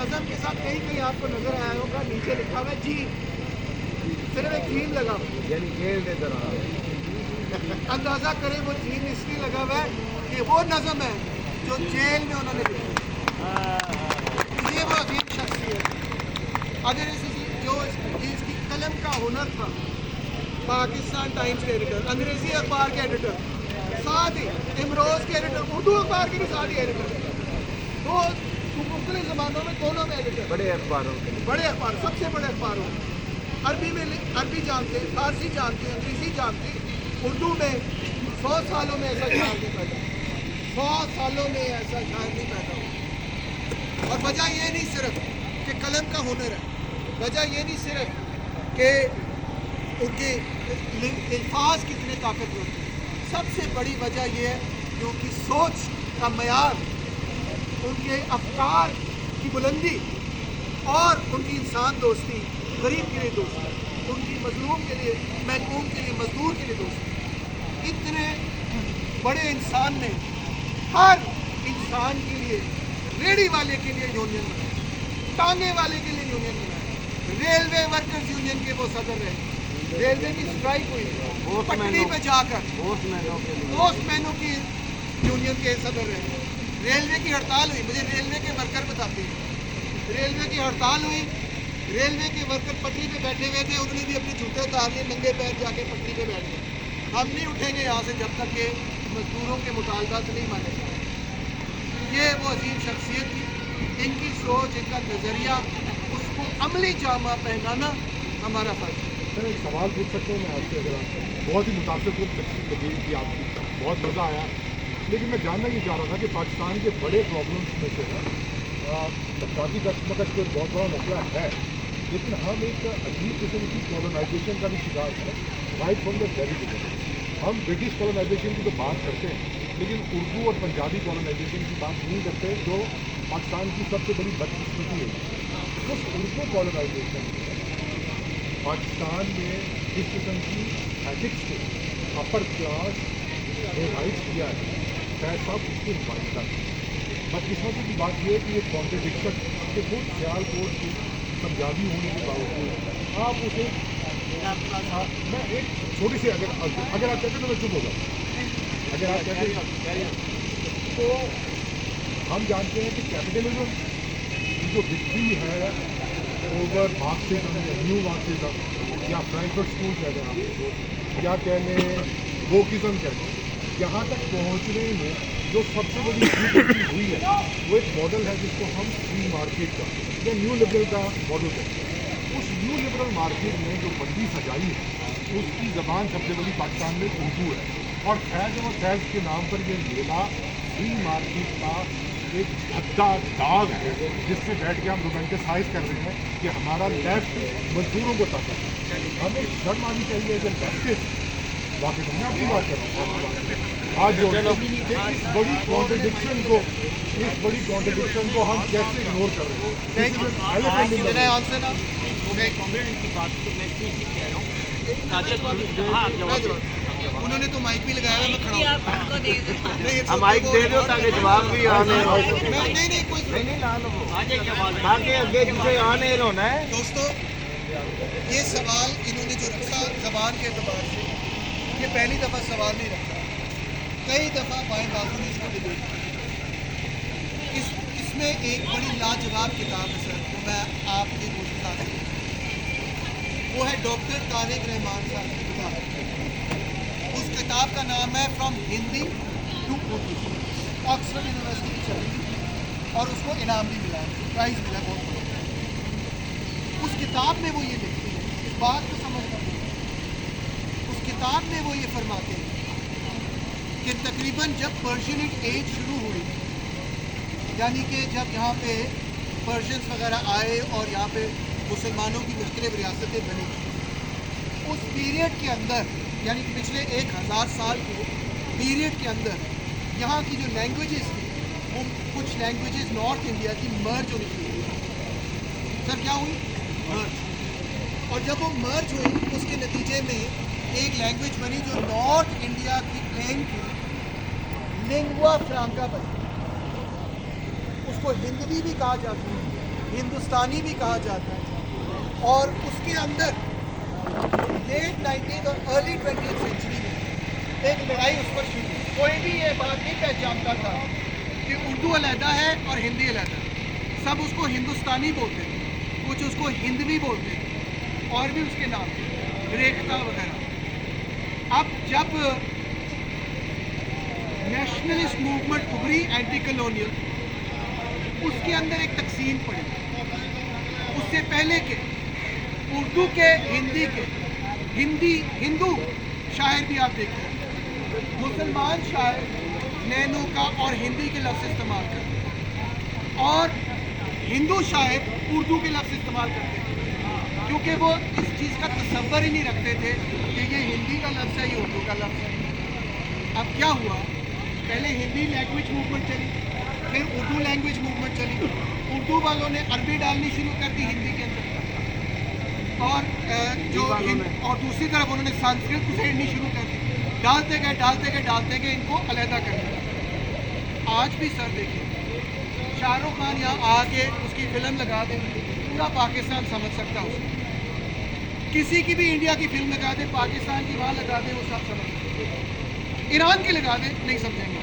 नज़म के साथ कहीं कहीं आपको नजर आया होगा नीचे लिखा हुआ है जीम, सिर्फ एक जीम लगा हुआ है, यानी जेल के दौरान अंदाजा करें वो जीम इसलिए लगा हुआ है कि वो नज़म है जो जेल में उन्होंने लिखी। ये वो अजीब शख्सियत, अगर जो इसकी कलम का हुनर था, पाकिस्तान टाइम्स के एडिटर, अंग्रेजी अखबार के एडिटर, साथ ही इमरोज़ के एडिटर, उर्दू अखबार के भी साथ ही एडिटर, दो मुख्तलिफ ज़बानों में दोनों में एडिटर, बड़े अखबारों के बड़े अखबार, सबसे बड़े अखबारों में अरबी जानते, फारसी जानते, अंग्रेज़ी जानते, उर्दू में 100 सालों में ऐसा शायर नहीं पैदा, 100 सालों में ऐसा शायर नहीं पैदा हुआ। और वजह ये नहीं सिर्फ कि कलम का हुनर है, वजह ये नहीं सिर्फ कि उनके अल्फाज कितने ताकतवर थे, सबसे बड़ी वजह ये है कि उनकी सोच का मयार, उनके अफकार की बुलंदी और उनकी इंसान दोस्ती, गरीब के लिए दोस्ती, उनकी मजलूम के लिए, महकूम के लिए, मजदूर के लिए दोस्ती। इतने बड़े इंसान ने हर इंसान के लिए, रेडी वाले के लिए यूनियन बनाया, टांगे वाले के लिए यूनियन बनाया, रेलवे वर्कर्स यूनियन के वो सदर रहे, रेलवे की स्ट्राइक हुई पटरी पे जाकर, पोस्टमैनों की यूनियन के सदर रहे, रेलवे की हड़ताल हुई, मुझे रेलवे के वर्कर बताते हैं, रेलवे की हड़ताल हुई, रेलवे के वर्कर पटरी पे बैठे हुए थे, उन्होंने भी अपने जूते उतार लिए, नंगे पैर जाके पटरी पे बैठ गए। हम नहीं उठेंगे यहाँ से जब तक कि मजदूरों के मुतालबात नहीं माने जाए। ये वो अजीम शख्सियत थी, इनकी सोच, इनका नज़रिया, उसको अमली जामा पहनाना हमारा फर्ज है। सर एक सवाल पूछ सकते हैं मैं आपसे, अगर आप बहुत ही मुतासिर तकरीर की आपकी, बहुत मज़ा आया, लेकिन मैं जानना ये चाह रहा था कि पाकिस्तान के बड़े प्रॉब्लम्स में से तबकाती कशमकश को बहुत बड़ा मसला है, लेकिन हम एक अजीब किस्म की कॉलोनाइजेशन का भी शिकार हैं, right from the very beginning. हम ब्रिटिश कॉलोनाइजेशन की तो बात करते हैं, लेकिन उर्दू और पंजाबी कॉलोनाइजेशन की बात नहीं करते, जो पाकिस्तान की सबसे बड़ी बदकिस्मती है। उस उर्दू कॉलोनाइजेशन में पाकिस्तान में जिस किस्म की एथिक्स को अपर क्लास रिवाइज किया है, शायद सब उसकी नुमाइंदा है। बदकिस्मती की बात यह है कि ये कॉन्ट्रडिक्शन कि खुद सियालकोट की पंजाबी होने के बावजूद आप उसे, मैं एक छोटी सी अगर आप कहते तो मैं चुप हो जाऊँ, अगर आप कहते तो हम जानते हैं कि कैपिटलिज्म की जो विक्ट्री है ओवर मार्क्सिज्म या न्यू मार्क्सिज्म या फ्रैंकफर्ट स्कूल कहते हैं आप, या कह लें वोकिज्म कहते हैं, यहाँ तक पहुँचने में जो सबसे बड़ी विक्ट्री हुई है वो एक मॉडल है जिसको हम फ्री मार्केट का या न्यू लिबरल का मॉडल कहते हैं। उस न्यू लिबरल मार्केट में जो मंडी सजाई है उसकी ज़बान सबसे बड़ी पाकिस्तान में उर्दू है, और फैज़ और फैज़ के नाम पर ये मेला फ्री मार्केट का एक भद्दा दाग है, जिससे बैठ के हम रोमांटिसाइज कर रहे हैं कि हमारा लेफ्ट मजदूरों को ताकत है। हमें शर्म आनी चाहिए एज ए लेफ्टिस्ट, वाकई मैं आपकी बात कर रहा हूँ आज जो इस बड़ी कॉन्ट्रडिक्शन को हम कैसे इग्नोर कर रहे हैं। उन्होंने तो माइक भी लगाया है, मैं खड़ा हूँ। माइक दे दो ताकि जवाब भी आने नहीं कोई ताकि अगे जिसे आने होना है। दोस्तों, ये सवाल इन्होंने जो रखा ज़बान के एतबार से, ये पहली दफ़ा सवाल नहीं रखा, कई दफ़ा बाएं बाजू ने इसको डिबेट किया। इसमें एक बड़ी लाजवाब किताब है सर, तो मैं आपकी कोशिश से, वो है डॉक्टर तारिक रहमान साहब की किताब। उस किताब का नाम है from Hindi to Urdu, Oxford University की चली और उसको इनाम भी मिला, प्राइज़ मिला बहुत बड़ा। उस किताब में वो ये लिखते हैं, इस बात को समझना, उस किताब में वो ये फरमाते हैं कि तकरीबन जब पर्शियन एज शुरू हुई, यानी कि जब यहाँ पे पर्शियंस वगैरह आए और यहाँ पे मुसलमानों की मुख्तलिफ रियासतें बनी, उस पीरियड के अंदर, यानी कि पिछले 1000 साल के पीरियड के अंदर यहाँ की जो लैंग्वेजेस थी, वो कुछ लैंग्वेजेस नॉर्थ इंडिया की मर्ज होनी शुरू हुई। सर क्या हुई? मर्ज। और जब वो मर्ज हुई, उसके नतीजे में एक लैंग्वेज बनी जो नॉर्थ इंडिया की प्लेन की लिंगुआ फ्रांका बनी। उसको हिंदी भी कहा जाती है, ہندوستانی بھی کہا جاتا ہے، اور اس کے اندر لیٹ 19 اور ارلی 20 سینچری میں ایک لڑائی اس پر شروع ہوئی۔ کوئی بھی یہ بات نہیں پہچانتا تھا کہ اردو علیحدہ ہے اور ہندی علیحدہ ہے، سب اس کو ہندوستانی بولتے تھے، کچھ اس کو ہندوی بولتے تھے، اور بھی اس کے نام تھے، ریختہ وغیرہ۔ اب جب نیشنلسٹ موومنٹ ابھری اینٹی کلونیل، اس کے اندر ایک تقسیم پڑی۔ اس سے پہلے کہ اردو کے ہندو شاعر بھی آپ دیکھیں، مسلمان شاعر نینو کا اور ہندی کے لفظ استعمال کرتے ہیں، اور ہندو شاعر اردو کے لفظ استعمال کرتے ہیں، کیونکہ وہ اس چیز کا تصور ہی نہیں رکھتے تھے کہ یہ ہندی کا لفظ ہے، یہ اردو کا لفظ ہے۔ اب کیا ہوا، پہلے ہندی لینگویج موومنٹ چلی، پھر اردو لینگویج موومنٹ چلی، اردو والوں نے عربی ڈالنی شروع کر دی ہندی کے اندر، اور اور دوسری طرف انہوں نے سنسکرت گھسیڑنی شروع کر دی، ڈالتے گئے ان کو علیحدہ کر دیا۔ آج بھی سر دیکھیں، شاہ رخ خان یہاں آ کے اس کی فلم لگا دیں، پورا پاکستان سمجھ سکتا ہے اسے، کسی کی بھی انڈیا کی فلم لگا دیں، پاکستان کی وہاں لگا دیں، وہ سب سمجھ سکتے ہیں، ایران کی لگا دیں نہیں سمجھیں گے،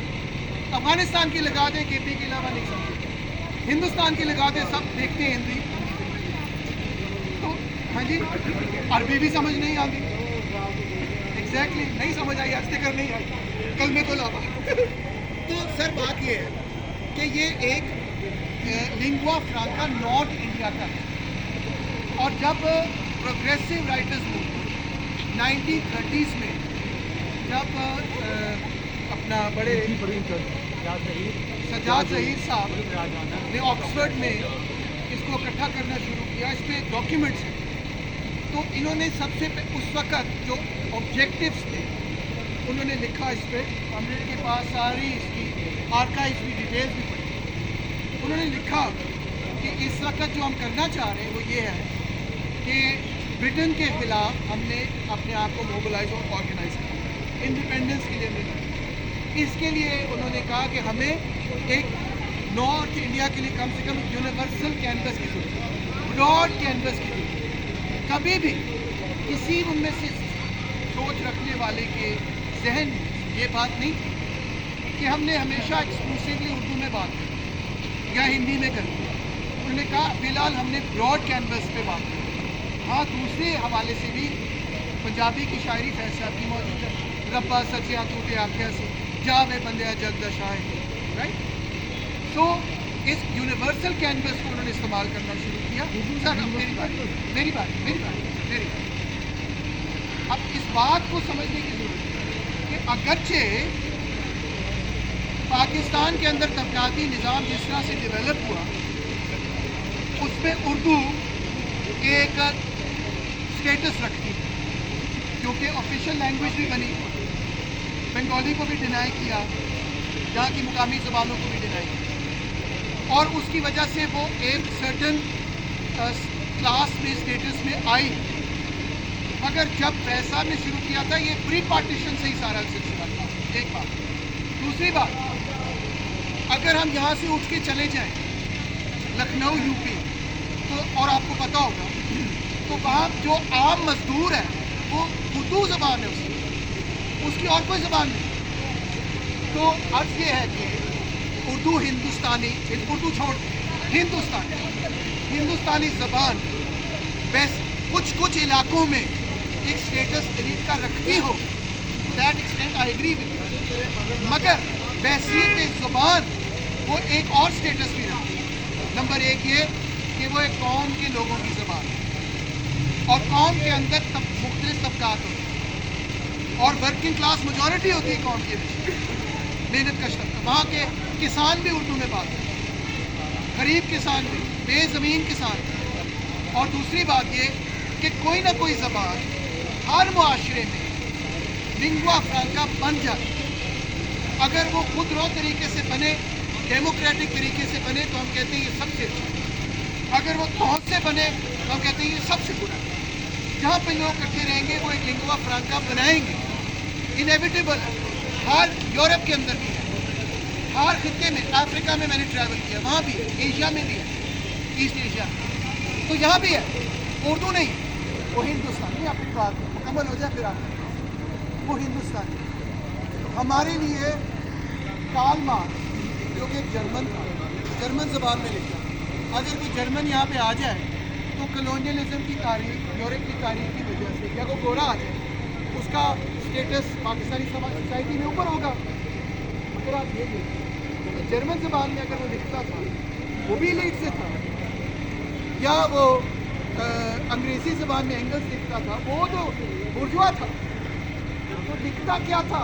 افغانستان کی لگا دیں کے پی کے علاوہ نہیں سمجھیں گے، ہندوستان کی لگا دیں سب دیکھتے ہیں ہندی، تو ہاں جی عربی بھی سمجھ نہیں آتی، ایگزیکٹلی نہیں سمجھ آئی، آج تک نہیں آئی، کل میں تو لاوا۔ تو سر بات یہ ہے کہ یہ ایک لنگوا فرانکا نارتھ انڈیا کا ہے، اور جب پروگریسو رائٹرز موومنٹ 1930s میں جب اپنا بڑے سجاد ظہیر صاحب نے آکسفورڈ میں اس کو اکٹھا کرنا شروع کیا، اس پہ ڈاکیومنٹس ہیں، تو انہوں نے سب سے اس وقت جو آبجیکٹیوز تھے انہوں نے لکھا اس پہ، ہم نے کے پاس ساری اس کی آرکائیوز بھی ڈیٹیلز بھی پڑھی، انہوں نے لکھا کہ اس وقت جو ہم کرنا چاہ رہے ہیں وہ یہ ہے کہ برٹن کے خلاف ہم نے اپنے آپ کو موبلائز اور آرگنائز کیا، انڈیپینڈنس کے لیے ہم نے کیا۔ اس کے لیے انہوں نے کہا کہ ہمیں ایک نارتھ انڈیا کے لیے کم سے کم یونیورسل کینوس کی ضرورت ہے، براڈ کینوس کی ضرورت ہے۔ کبھی بھی کسی ان میں سے سوچ رکھنے والے کے ذہن میں یہ بات نہیں تھی کہ ہم نے ہمیشہ ایکسکلوسیولی اردو میں بات کی یا ہندی میں کرنی۔ انہوں نے کہا فی الحال ہم نے براڈ کینوس پہ بات کی۔ ہاں دوسرے حوالے سے بھی پنجابی کی شاعری فیض صاحب کی موجود ہے، ربا سچیا تو تے آکھیا سی جاوے بندیا جگ دا شاہ، رائٹ؟ تو اس یونیورسل کینوس کو انہوں نے استعمال کرنا شروع کیا۔ سر میری بات اب اس بات کو سمجھنے کی ضرورت ہے کہ اگرچہ پاکستان کے اندر طبقاتی نظام جس طرح سے ڈیولپ ہوا، اس میں اردو ایک اسٹیٹس رکھتی ہے، کیونکہ آفیشیل لینگویج بھی بنی، بنگالی کو بھی ڈینائی کیا، جہاں کی مقامی زبانوں کو بھی ڈینائی کیا، اور اس کی وجہ سے وہ ایک سرٹن کلاس میں اسٹیٹس میں آئی۔ مگر جب فیض صاحب نے شروع کیا تھا یہ پری پارٹیشن سے ہی سارا سلسلہ تھا، ایک بات۔ دوسری بات، اگر ہم یہاں سے اٹھ کے چلے جائیں لکھنؤ یو پی تو، اور آپ کو پتہ ہوگا تو وہاں جو عام مزدور ہے وہ اردو زبان ہے، اس کی اور کوئی زبان نہیں۔ تو عرض یہ ہے کہ اردو ہندوستانی، اردو چھوڑ ہندوستانی زبان بس کچھ علاقوں میں ایک سٹیٹس دلیل کا رکھتی ہو، that extent I agree with, مگر بحیثیت زبان وہ ایک اور سٹیٹس بھی رکھتی ہے۔ نمبر ایک یہ کہ وہ ایک قوم کے لوگوں کی زبان ہے، اور قوم کے اندر مختلف طبقات ہوتے ہیں، اور ورکنگ کلاس میجورٹی ہوتی ہے قوم کے اندر، محنت کش طبقہ، وہاں کے کسان بھی اردو میں بات کرتے ہیں، غریب کسان بھی، بے زمین کسان بھی۔ اور دوسری بات یہ کہ کوئی نہ کوئی زبان ہر معاشرے میں لنگوا فرانکا بن جاتی ہے۔ اگر وہ خود رو طریقے سے بنے، ڈیموکریٹک طریقے سے بنے تو ہم کہتے ہیں یہ سب سے اچھا ہے، اگر وہ توہد سے بنے تو ہم کہتے ہیں یہ سب سے برا ہے۔ جہاں پہ لوگ اکٹھے رہیں گے وہ ایک لنگوا فرانکا بنائیں گے، انیویٹیبل ہے، ہر یورپ کے اندر بھی ہے، ہر خطے میں، افریقہ میں میں نے ٹریول کیا وہاں بھی ہے، ایشیا میں بھی ہے، ईस्ट एशिया। तो यहाँ भी है, उर्दू नहीं, वो हिंदुस्तानी। अपनी बात मुकम्मल हो जाए फिर आप, वो हिंदुस्तानी। हमारे लिए कार्ल मार्क्स जो कि एक जर्मन था, जर्मन ज़बान में लिखा, अगर कोई जर्मन यहाँ पे आ जाए तो कॉलोनियलिज्म की तारीख, यूरोप की तारीख की वजह से, या कोई गोरा आ जाए, उसका स्टेटस पाकिस्तानी सोसाइटी में ऊपर होगा। अगर आप ये देखिए, जर्मन ज़बान में अगर वो लिखता था, वो भी लीड से था, या वो अंग्रेज़ी ज़बान में एंगल्स लिखता था, वो तो बुर्जुआ था। तो लिखता क्या था?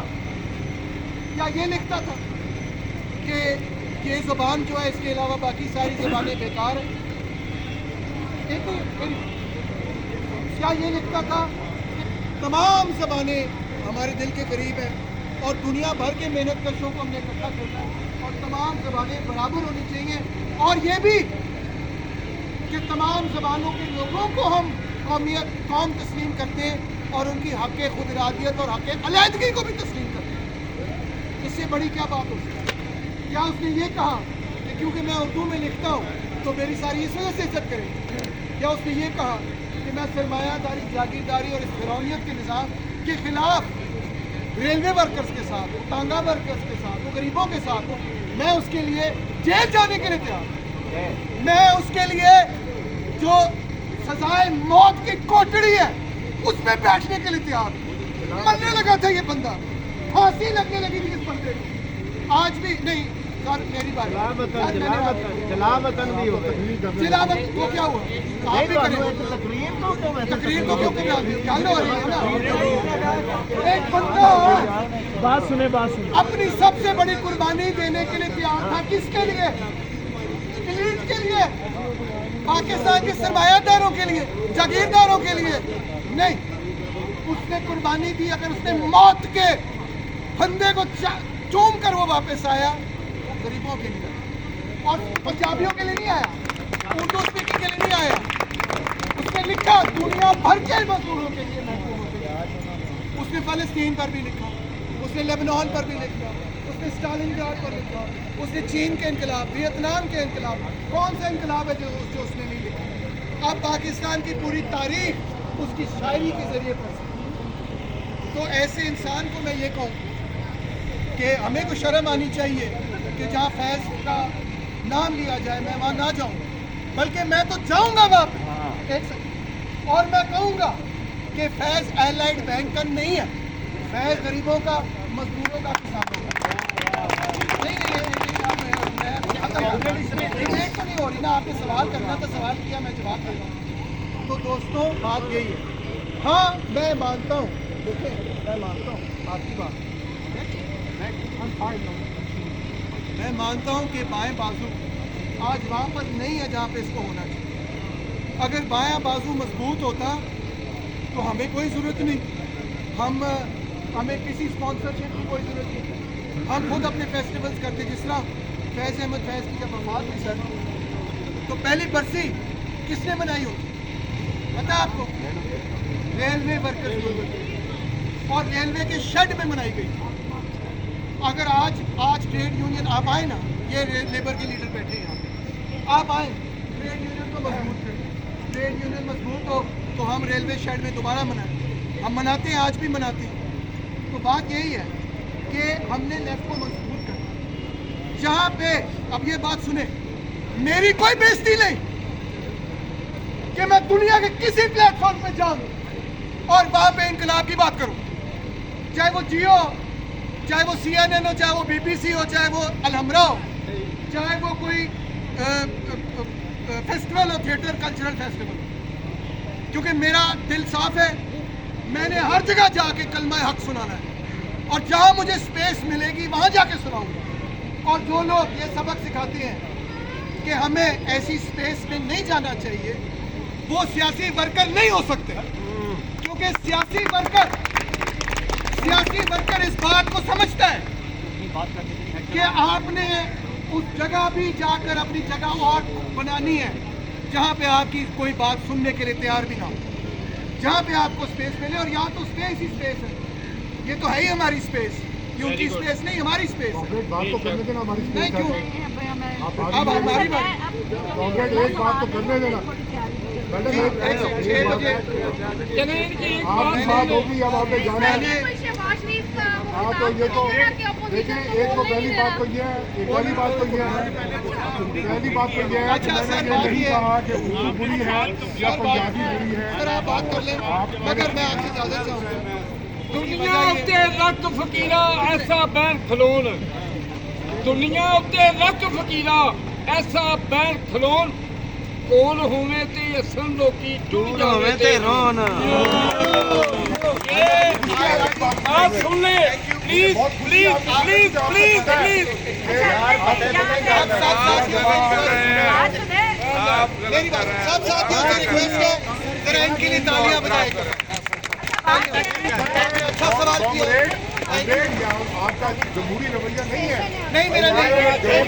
या ये लिखता था कि ये ज़बान जो है, इसके अलावा बाकी सारी ज़बानें बेकार हैं? क्या ये लिखता था कि तमाम ज़बानें हमारे दिल के करीब हैं और दुनिया भर के मेहनत कशों को हमने इकट्ठा करना है और तमाम ज़बानें बराबर होनी चाहिए, और ये भी कि तमाम ज़बानों के लोगों को हम कौम तस्लीम करते हैं और उनकी हक़ खुद इरादियत और हक़ अलहदगी को भी तस्लीम करते हैं। इससे बड़ी क्या बात हो सकती है? क्या उसने ये कहा कि क्योंकि मैं उर्दू में लिखता हूँ तो मेरी सारी इस वजह से इज्जत करेंगे? क्या उसने ये कहा कि मैं सरमायादारी, जागीरदारी और इस फिरौनियत के निज़ाम के ख़िलाफ़ रेलवे वर्कर्स के साथ, तांगा वर्कर्स के साथ, वो गरीबों के साथ हूँ, मैं उसके लिए जेल जाने के लिए तैयार हूँ, मैं उसके लिए जो सजाए मौत की कोठड़ी है उसमें बैठने के लिए तैयार हूँ। मरने लगा था ये बंदा, फांसी लगने लगी थी इस बंदे को। आज भी नहीं सर, मेरी बात जलावतन भी होता है। जिलावत वो क्या हुआ? आप भी करें तकरीर तो तकरीर तो क्यों कर रहे हो रही है ना? एक बंदा बात सुने अपनी सबसे बड़ी कुर्बानी देने के लिए तैयार था। किसके लिए? एलीट के लिए, पाकिस्तान के सरमायादारों के लिए, जागीरदारों के लिए नहीं। उसने कुर्बानी दी। अगर उसने मौत के फंदे को चूम कर वो वापस आया, गरीबों के लिए और पंजाबियों के लिए नहीं आया, उर्दू स्पीकिंग के लिए नहीं आया। उसने लिखा दुनिया भर के मजदूरों के लिए, महकूमों के लिए। उसने फ़लस्तीन पर भी लिखा, उसने लेबनान पर भी लिखा, उसने स्टालिनग्राड पर लिखा, उसने चीन के इनकलाब, वियतनाम के इनकलाब। कौन सा इनकलाब है जो उसने नहीं लिखा? अब पाकिस्तान की पूरी तारीख उसकी शायरी के ज़रिए पढ़ सकते। तो ऐसे इंसान को मैं ये कहूँ कि हमें को शर्म आनी चाहिए कि जहाँ फैज़ का नाम लिया जाए मैं वहाँ ना जाऊँ, बल्कि मैं तो जाऊँगा वहाँ पे। एक सेकंड, और मैं कहूँगा कि फैज़ एलाइड बैंक का नहीं है, फैज़ गरीबों का, मजदूरों का, किसानों का। नहीं डिबेट तो नहीं हो रही ना, आपने सवाल करना तो सवाल किया, मैं जवाब दे रहा हूँ। तो दोस्तों बात यही है। हाँ मैं मानता हूँ, देखिए मैं मानता हूँ आपकी बात, मैं मानता हूँ कि बाएं बाजू आज वहाँ पर नहीं है जहाँ पे इसको होना चाहिए। अगर बायां बाजू मजबूत होता तो हमें कोई ज़रूरत नहीं, हमें किसी स्पॉन्सरशिप की कोई ज़रूरत नहीं, हम खुद अपने फेस्टिवल्स करते। जिस तरह फैज़ अहमद फैज़ की जब वफात हुई सर, तो पहली बरसी किसने मनाई होती पता है आपको? रेलवे वर्कर्स यूनियन, और रेलवे के शेड में मनाई गई। अगर आज ट्रेड यूनियन आप आए ना, ये लेबर के लीडर बैठे हैं यहाँ, आप आए ट्रेड यूनियन को मजबूत करें। ट्रेड यूनियन मजबूत हो तो हम रेलवे शेड में दोबारा मनाएं। हम मनाते हैं, आज भी मनाते हैं। तो बात यही है कि हमने लेफ्ट को मजबूत करना। जहाँ पे अब ये बात सुने, मेरी कोई बेइज्जती नहीं कि मैं दुनिया के किसी प्लेटफॉर्म पे जाऊँ और वहाँ पे इनकलाब की बात करूँ, चाहे वो जियो, चाहे वो CNN हो, चाहे वो BBC हो, चाहे वो अलहमरा हो, चाहे वो कोई फेस्टिवल हो, थिएटर कल्चरल फेस्टिवल। क्योंकि मेरा दिल साफ है, मैंने हर जगह जाके कलमा हक सुनाना है और जहाँ मुझे स्पेस मिलेगी वहाँ जाके सुनाऊंगा। और जो लोग ये सबक सिखाते हैं कि हमें ऐसी स्पेस में नहीं जाना चाहिए, वो सियासी वर्कर नहीं हो सकते। क्योंकि सियासी वर्कर इस बात को समझता है कि आपने उस जगह भी जाकर अपनी जगह और बनानी है जहाँ पे आपकी कोई बात सुनने के लिए तैयार भी ना हो, जहाँ पे आपको स्पेस मिले। और यहाँ तो स्पेस ही स्पेस है, ये तो है ही हमारी स्पेस, ये उनकी स्पेस नहीं, हमारी स्पेस है। बात तो करने देना हमारी नहीं क्यों? आप अब हमारी बात कॉमरेड एक बात तो करने देना मैडम 6 बजे आपकी बात होगी अब आपने जाना है हाँ तो ये तो देखिए एक तो पहली बात तो ये है पहली बात तो ये है अच्छा, कि सर, मैंने बात ये नहीं ये है। कहा कि उर्दू बुरी है या पंजाबी बुरी है सर आप बात कर लें मगर मैं आपसे इजाजत चाहूँगा ਦੁਨੀਆ ਉੱਤੇ ਲੱਖ ਫਕੀਰਾ ਐਸਾ ਬੈਨ ਖਲੋਣ ਦੁਨੀਆ ਉੱਤੇ ਲੱਖ ਫਕੀਰਾ ਐਸਾ ਬੈਨ ਖਲੋਣ ਕੋਲ ਹੋਵੇ ਤੇ ਅਸਲ ਲੋਕੀ ਜੁੜ ਜਾਵੇ ਤੇ रोन ਆਪ ਸੁਣ ਲੈ please please please please please मेरी बात सब साथियों से रिक्वेस्ट है जरा इनके लिए तालियां बजाएं अच्छा सवाल किया आपका जमहूरी रवैया नहीं है नहीं मेरा नहीं